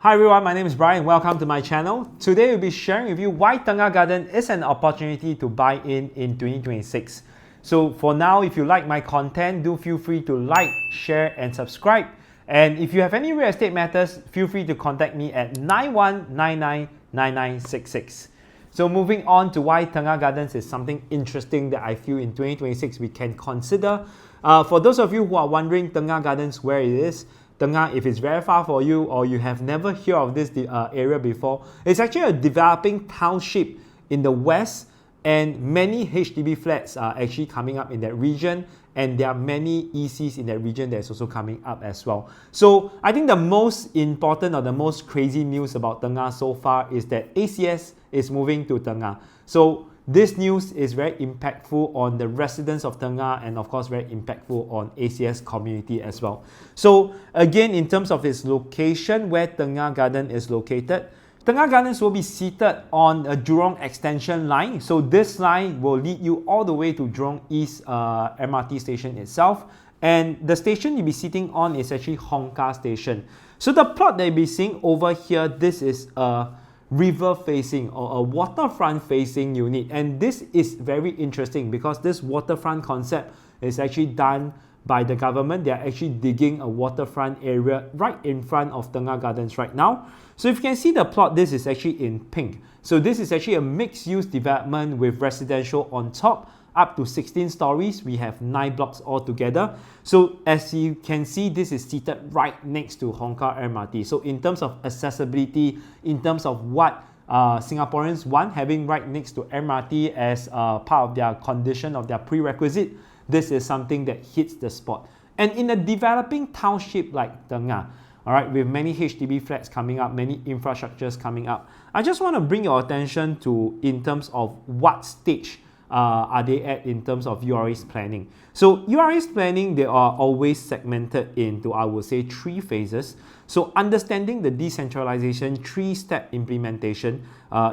Hi everyone, my name is Bryan. Welcome to my channel. Today we'll be sharing with you why Tengah Gardens is an opportunity to buy in 2026. So for now, if you like my content, do feel free to like, share and subscribe. And if you have any real estate matters, feel free to contact me at 91999966. So moving on to why Tengah Gardens is something interesting that I feel in 2026 we can consider. For those of you who are wondering Tengah Gardens where it is, Tengah, if it's very far for you or you have never heard of this area before, it's actually a developing township in the west, and many HDB flats are actually coming up in that region, and there are many ECs in that region that's also coming up as well. So I think the most important or the most crazy news about Tengah so far is that ACS is moving to Tengah. So this news is very impactful on the residents of Tengah and of course very impactful on ACS community as well. So again, in terms of its location, where Tengah Garden is located, Tengah Gardens will be seated on a Jurong extension line. So this line will lead you all the way to Jurong East MRT station itself. And the station you'll be sitting on is actually Hongkar station. So the plot that you'll be seeing over here, this is a river facing or a waterfront facing unit, and this is very interesting because this waterfront concept is actually done by the government. They are actually digging a waterfront area right in front of Tengah Gardens right now. So if you can see the plot, this is actually in pink. So this is actually a mixed-use development with residential on top, up to 16 stories. We have 9 blocks altogether. So as you can see, this is seated right next to Hongkar MRT. So in terms of accessibility, in terms of what Singaporeans want, having right next to MRT as part of their condition of their prerequisite, this is something that hits the spot. And in a developing township like Tengah, all right, with many HDB flats coming up, many infrastructures coming up, I just want to bring your attention to in terms of what stage are they at in terms of URA's planning. So URA's planning, they are always segmented into, I would say, 3 phases. So understanding the decentralization 3-step implementation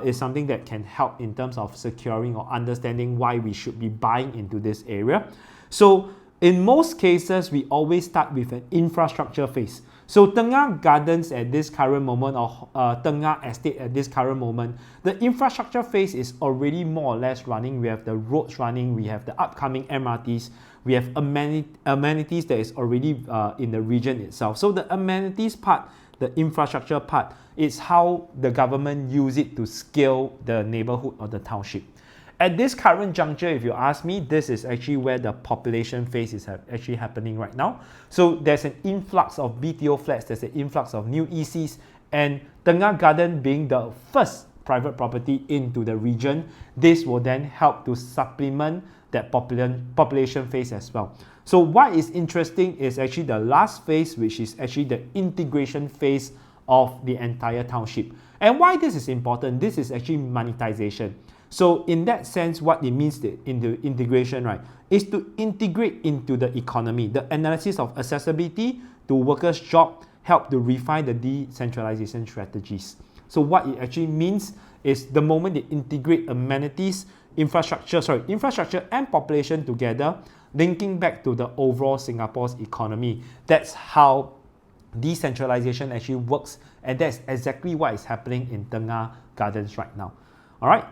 is something that can help in terms of securing or understanding why we should be buying into this area. So in most cases, we always start with an infrastructure phase. So Tengah Gardens at this current moment, or Tengah Estate at this current moment, the infrastructure phase is already more or less running. We have the roads running, we have the upcoming MRTs, we have amenities that is already in the region itself. So the amenities part, the infrastructure part, is how the government use it to scale the neighborhood or the township. At this current juncture, if you ask me, this is actually where the population phase is actually happening right now. So there's an influx of BTO flats, there's an influx of new ECs, and Tengah Garden being the first private property into the region, this will then help to supplement that population phase as well. So what is interesting is actually the last phase, which is actually the integration phase of the entire township. And why this is important, this is actually monetization. So in that sense, what it means in the integration, right, is to integrate into the economy. The analysis of accessibility to workers' job help to refine the decentralization strategies. So what it actually means is the moment they integrate amenities, infrastructure and population together, linking back to the overall Singapore's economy. That's how decentralization actually works, and that's exactly what is happening in Tengah Gardens right now. All right.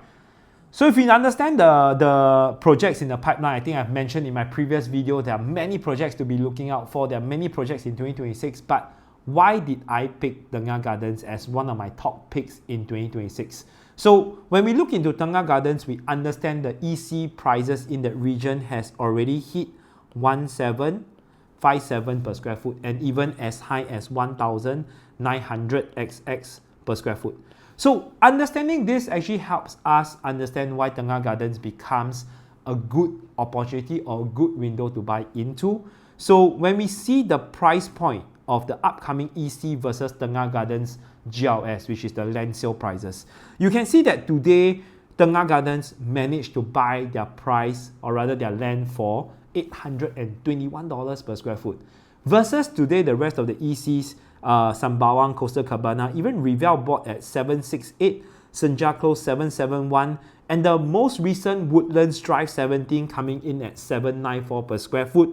So if you understand the projects in the pipeline, I think I've mentioned in my previous video, there are many projects to be looking out for. There are many projects in 2026, but why did I pick Tengah Gardens as one of my top picks in 2026? So when we look into Tengah Gardens, we understand the EC prices in that region has already hit 1,757 per square foot and even as high as 1,900 XX per square foot. So understanding this actually helps us understand why Tengah Gardens becomes a good opportunity or a good window to buy into. So when we see the price point of the upcoming EC versus Tengah Gardens GLS, which is the land sale prices, you can see that today Tengah Gardens managed to buy their price, or rather their land, for $821 per square foot. Versus today, the rest of the ECs, Sembawang, Coastal Cabana, even Resale bought at 768, Senja Close 771, and the most recent Woodlands Drive 17 coming in at 794 per square foot.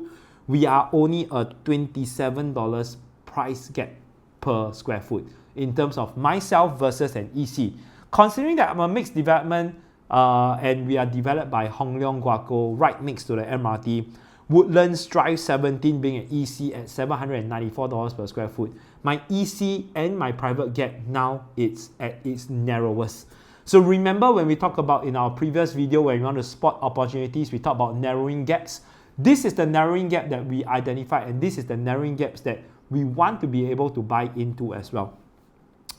We are only a $27 price gap per square foot. in terms of myself versus an EC. Considering that I'm a mixed development and we are developed by Hong Leong Guaco right next to the MRT, Woodlands Drive 17 being an EC at $794 per square foot. My EC and my private gap now it's at its narrowest. So remember when we talked about in our previous video when we want to spot opportunities, we talk about narrowing gaps. This is the narrowing gap that we identified, and this is the narrowing gaps that we want to be able to buy into as well.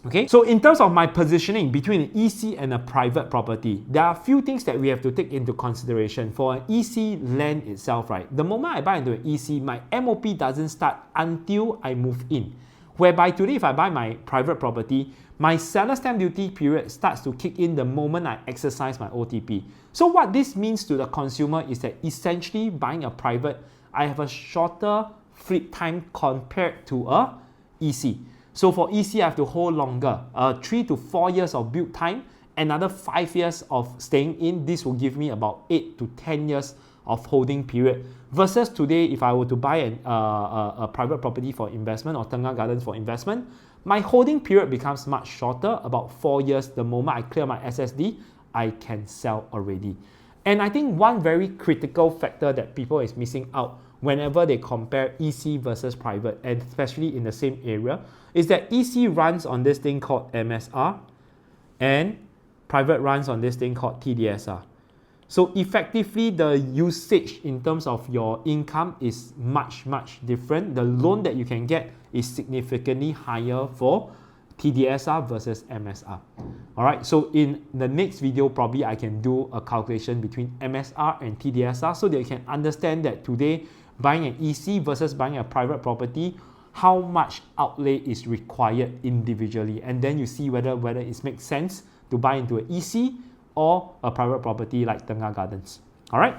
Okay, so in terms of my positioning between an EC and a private property, there are a few things that we have to take into consideration. For an EC land itself, right, the moment I buy into an EC, my MOP doesn't start until I move in. Whereby today, if I buy my private property, my seller stamp duty period starts to kick in the moment I exercise my OTP. So what this means to the consumer is that essentially buying a private, I have a shorter flip time compared to a EC. So for EC, I have to hold longer, 3 to 4 years of build time, another 5 years of staying in. This will give me about 8 to 10 years of holding period. Versus today, if I were to buy a private property for investment or Tengah Gardens for investment, my holding period becomes much shorter, about 4 years. The moment I clear my SSD, I can sell already. And I think one very critical factor that people is missing out whenever they compare EC versus private, and especially in the same area, is that EC runs on this thing called MSR and private runs on this thing called TDSR. So effectively, the usage in terms of your income is much different. The loan that you can get is significantly higher for TDSR versus MSR. All right, so in the next video, probably I can do a calculation between MSR and TDSR so that you can understand that today, buying an EC versus buying a private property, how much outlay is required individually. And then you see whether it makes sense to buy into an EC or a private property like Tengah Gardens. All right.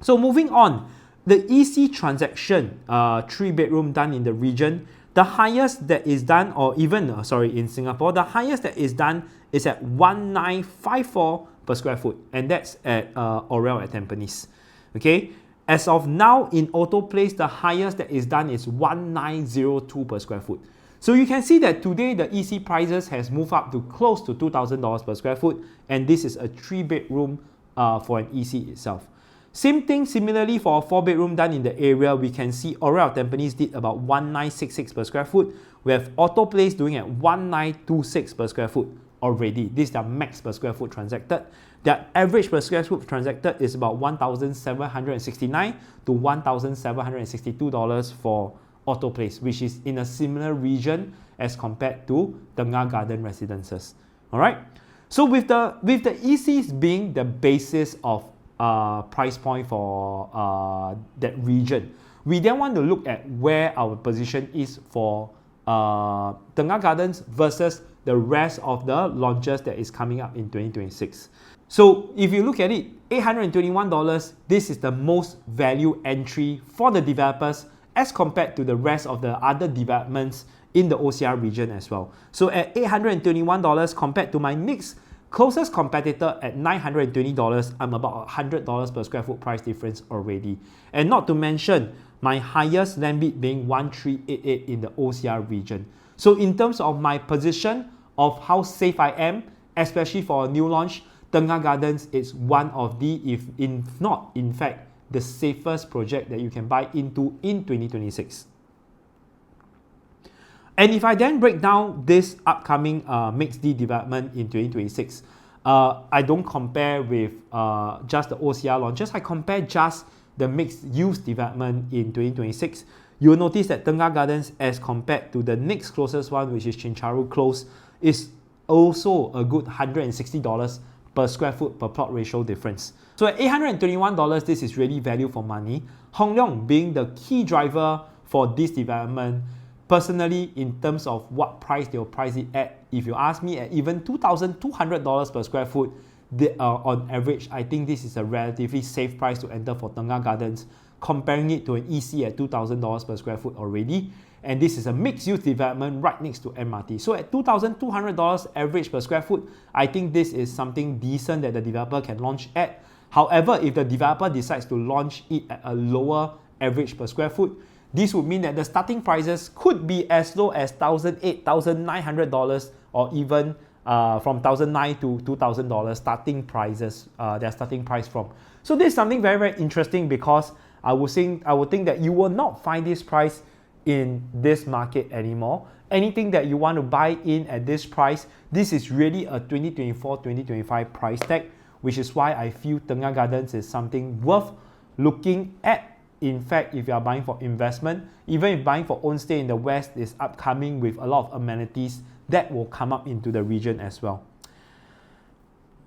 So moving on, the EC transaction, 3-bedroom done in the region, the highest that is done, or even, in Singapore, the highest that is done is at 1954 per square foot. And that's at Orel at Tampines. Okay. As of now, in Auto Place, the highest that is done is 1902 per square foot. So you can see that today the EC prices has moved up to close to $2,000 per square foot, and this is a 3-bedroom for an EC itself. Same thing, similarly for a 4-bedroom done in the area, we can see Orel Tampines did about 1966 per square foot. We have Auto Place doing at 1926 per square foot already. This is the max per square foot transacted. The average per square foot transacted is about $1,769 to $1,762 for Auto Place, which is in a similar region as compared to Tengah Garden residences. All right. So with the ECs being the basis of price point for that region, we then want to look at where our position is for Tengah Gardens versus the rest of the launches that is coming up in 2026. So if you look at it, $821, this is the most value entry for the developers as compared to the rest of the other developments in the OCR region as well. So at $821 compared to my next closest competitor at $920, I'm about $100 per square foot price difference already. And not to mention my highest land bid being 1388 in the OCR region. So in terms of my position of how safe I am, especially for a new launch, Tengah Gardens is one of the, if not, in fact, the safest project that you can buy into in 2026. And if I then break down this upcoming mixed D development in 2026, I don't compare with just the OCR launches. I compare just the mixed use development in 2026. You'll notice that Tengah Gardens, as compared to the next closest one, which is Chincharu Close, is also a good $160 per square foot per plot ratio difference. So at $821, this is really value for money. Hong Leong being the key driver for this development. Personally, in terms of what price they'll price it at, if you ask me, at even $2,200 per square foot, on average, I think this is a relatively safe price to enter for Tengah Gardens, comparing it to an EC at $2,000 per square foot already. And this is a mixed-use development right next to MRT. So at $2,200 average per square foot, I think this is something decent that the developer can launch at. However, if the developer decides to launch it at a lower average per square foot, this would mean that the starting prices could be as low as $1,800, $1,900, or even from $1,900 to $2,000 starting prices, their starting price from. So this is something very, very interesting, because I would think that you will not find this price in this market anymore. Anything that you want to buy in at this price, this is really a 2024, 2025 price tag, which is why I feel Tengah Gardens is something worth looking at. In fact, if you are buying for investment, even if buying for own stay in the West is upcoming with a lot of amenities that will come up into the region as well.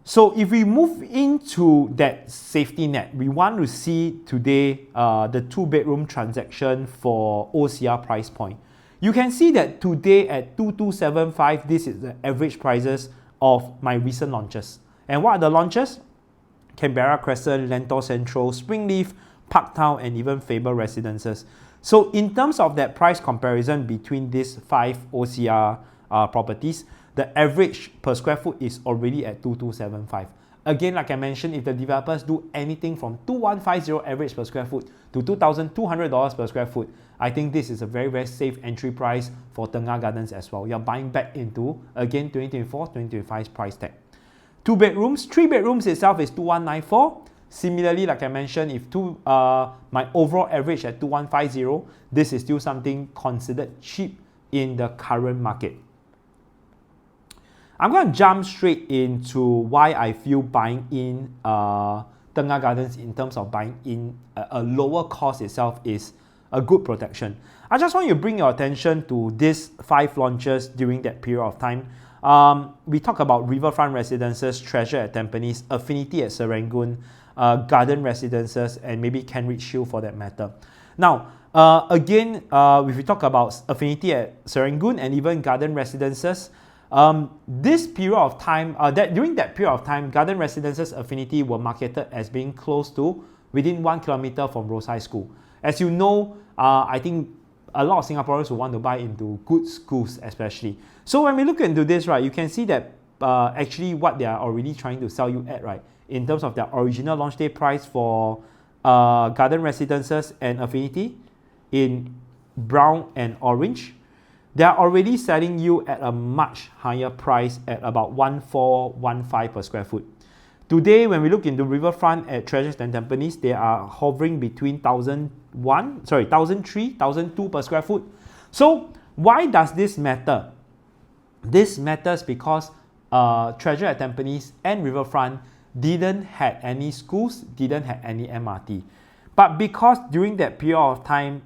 So if we move into that safety net, we want to see today the 2-bedroom transaction for OCR price point. You can see that today at 2275, this is the average prices of my recent launches. And what are the launches? Canberra Crescent, Lentor Central, Springleaf, Parktown, and even Faber Residences. So in terms of that price comparison between these 5 OCR properties, the average per square foot is already at 2275. Again, like I mentioned, if the developers do anything from 2150 average per square foot to $2,200 per square foot, I think this is a very, very safe entry price for Tengah Gardens as well. You're buying back into, again, 2024, 2025 price tag. 2 bedrooms, 3 bedrooms itself is 2194. Similarly, like I mentioned, if my overall average at 2150, this is still something considered cheap in the current market. I'm going to jump straight into why I feel buying in Tengah Gardens in terms of buying in a lower cost itself is a good protection. I just want you to bring your attention to these 5 launches during that period of time. We talk about Riverfront Residences, Treasure at Tampines, Affinity at Serangoon, Garden Residences, and maybe Kent Ridge Hill for that matter. Now, again, if we talk about Affinity at Serangoon and even Garden Residences, this period of time, during that period of time, Garden Residences Affinity were marketed as being close to within 1 kilometer from Rose High School. As you know, I think a lot of Singaporeans will want to buy into good schools especially. So when we look into this, right, you can see that actually what they are already trying to sell you at, right, in terms of their original launch day price for Garden Residences and Affinity in brown and orange, they are already selling you at a much higher price at about 1415 per square foot. Today, when we look into Riverfront at Treasures and Tampines, they are hovering between 1,003, 1,002 per square foot. So why does this matter? This matters because Treasure at Tampines and Riverfront didn't have any schools, didn't have any MRT. But because during that period of time,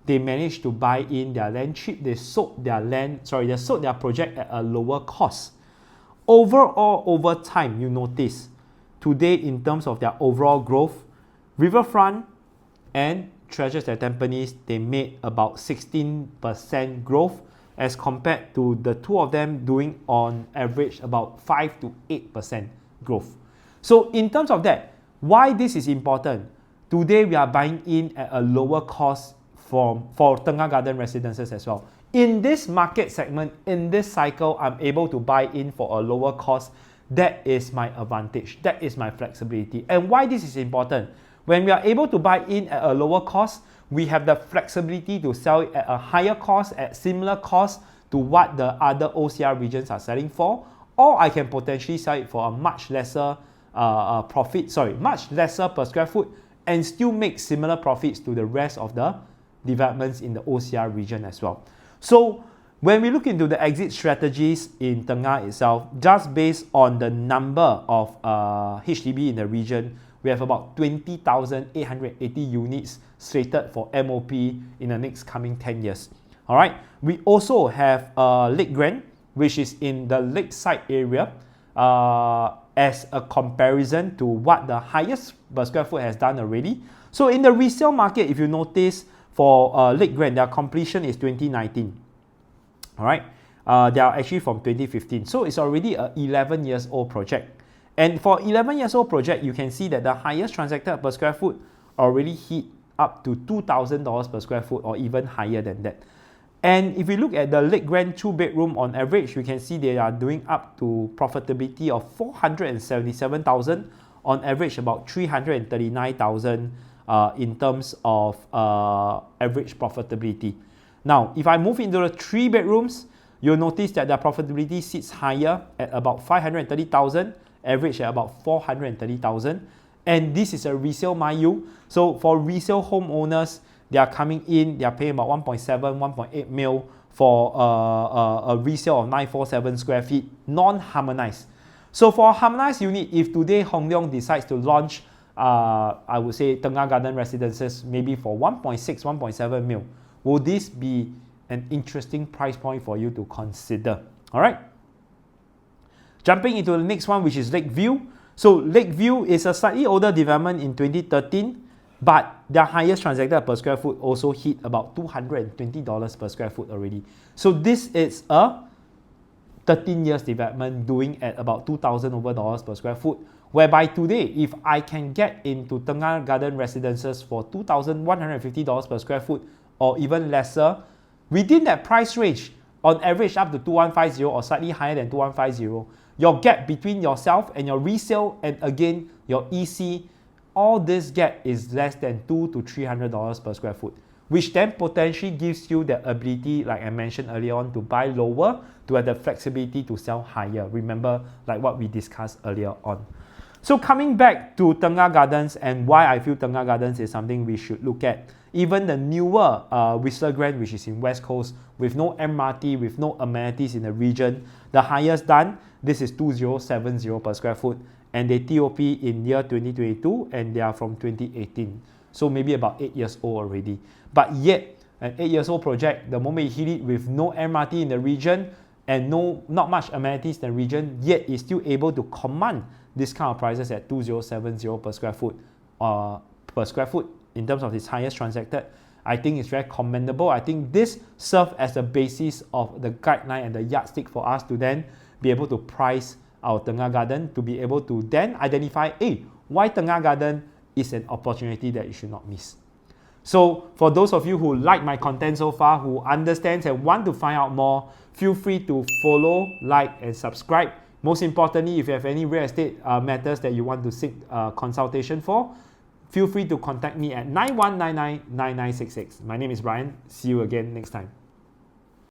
they managed to buy in their land cheap, they sold their project at a lower cost. Overall, over time, you notice, today in terms of their overall growth, Riverfront and Treasures at Tampines, they made about 16% growth as compared to the two of them doing on average about 5 to 8% growth. So in terms of that, why this is important? Today we are buying in at a lower cost for Tengah Garden Residences as well. In this market segment, in this cycle, I'm able to buy in for a lower cost. That is my advantage. That is my flexibility. And why this is important? When we are able to buy in at a lower cost, we have the flexibility to sell it at a higher cost, at similar cost to what the other OCR regions are selling for, or I can potentially sell it for a much lesser much lesser per square foot and still make similar profits to the rest of the developments in the OCR region as well. So when we look into the exit strategies in Tengah itself, just based on the number of HDB in the region, we have about 20,880 units slated for MOP in the next coming 10 years. All right. We also have Lake Grande, which is in the lakeside area, as a comparison to what the highest per square foot has done already. So in the resale market, if you notice, for Lake Grande, their completion is 2019. All right. They are actually from 2015. So it's already an 11 years old project. And for 11 years old project, you can see that the highest transacted per square foot already hit up to $2,000 per square foot or even higher than that. And if we look at the Lake Grande 2-bedroom on average, we can see they are doing up to profitability of $477,000, on average about $339,000 in terms of average profitability. Now, if I move into the 3 bedrooms, you'll notice that their profitability sits higher at about 530,000, average at about 430,000. And this is a resale Mayu. So for resale homeowners, they are coming in, they are paying about 1.7, 1.8 mil for a resale of 947 square feet, non-harmonized. So for a harmonized unit, if today Hong Leong decides to launch, I would say Tengah Garden residences, maybe for 1.6, 1.7 mil, will this be an interesting price point for you to consider? All right. Jumping into the next one, which is Lakeview. So Lakeview is a slightly older development in 2013, but their highest transacted per square foot also hit about $220 per square foot already. So this is a 13 years development doing at about $2,000 over per square foot, whereby today, if I can get into Tengah Garden residences for $2,150 per square foot or even lesser, within that price range, on average up to 2150 or slightly higher than 2150, your gap between yourself and your resale and again your EC, all this gap is less than $200 to $300 per square foot, which then potentially gives you the ability, like I mentioned earlier on, to buy lower, to have the flexibility to sell higher. Remember, like what we discussed earlier on. So coming back to Tengah Gardens and why I feel Tengah Gardens is something we should look at. Even the newer Whistler Grande, which is in West Coast, with no MRT, with no amenities in the region, the highest done, this is 2070 per square foot, and they TOP in year 2022 and they are from 2018. So maybe about 8 years old already. But yet, an 8 years old project, the moment you hit it with no MRT in the region and not much amenities in the region, yet is still able to command this kind of prices at 2070 per square foot in terms of its highest transacted. I think it's very commendable. I think this serves as the basis of the guideline and the yardstick for us to then be able to price our Tengah Garden, to be able to then identify, why Tengah Garden is an opportunity that you should not miss. So for those of you who like my content so far, who understands and want to find out more, feel free to follow, like, and subscribe. Most importantly, if you have any real estate matters that you want to seek consultation for, feel free to contact me at 9199-9966. My name is Bryan. See you again next time.